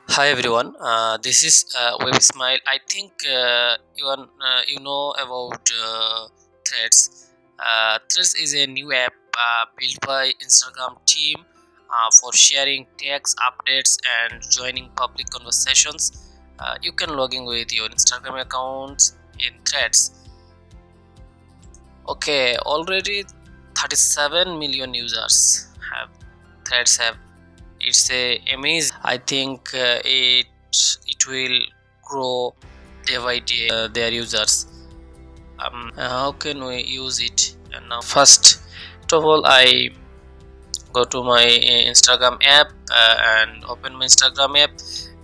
Hi everyone, this is Web Smile. I think you know about Threads. Threads is a new app built by Instagram team for sharing text updates and joining public conversations. You can log in with your Instagram account in Threads. Okay, already 37 million users have Threads have. It's a amazing. I think it will grow day by day their users. How can we use it? And now first of all, I go to my Instagram app and open my Instagram app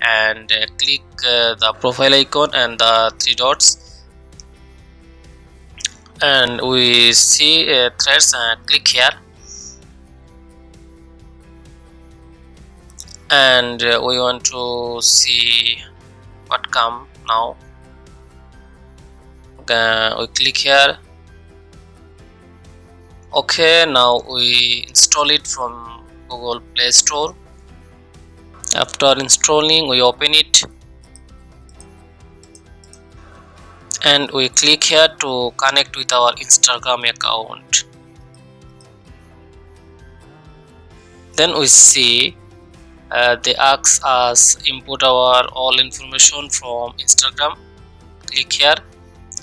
and click the profile icon and the three dots, and we see threads. Click here, and we want to see what come now. We click here. Okay, now we install it from Google Play Store. After installing, we open it and we click here to connect with our Instagram account. Then we see they ask us input our all information from Instagram. Click here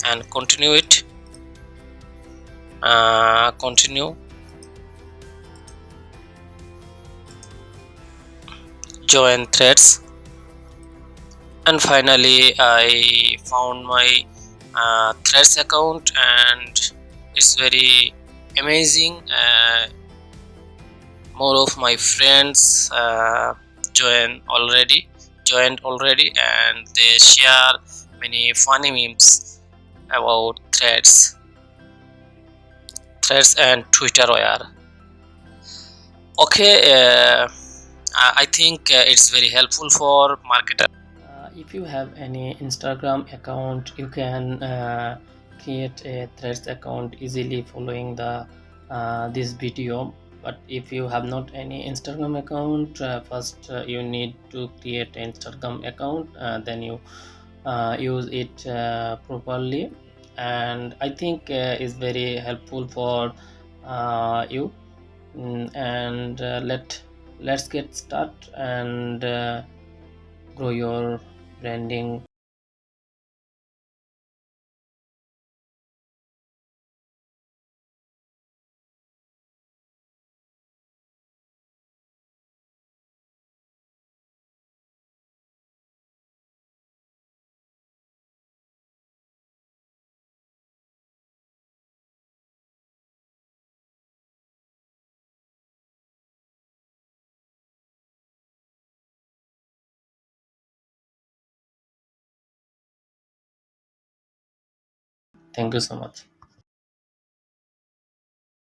and continue it. Continue. Join threads. And finally I found my threads account, and it's very amazing. More of my friends joined already, and they share many funny memes about threads and Twitter wire. Okay, I think it's very helpful for marketers. If you have any Instagram account, you can create a threads account easily following the this video. But if you have not any Instagram account, first you need to create an Instagram account, then you use it properly, and I think is very helpful for you. And let's get start and grow your branding. Thank you so much.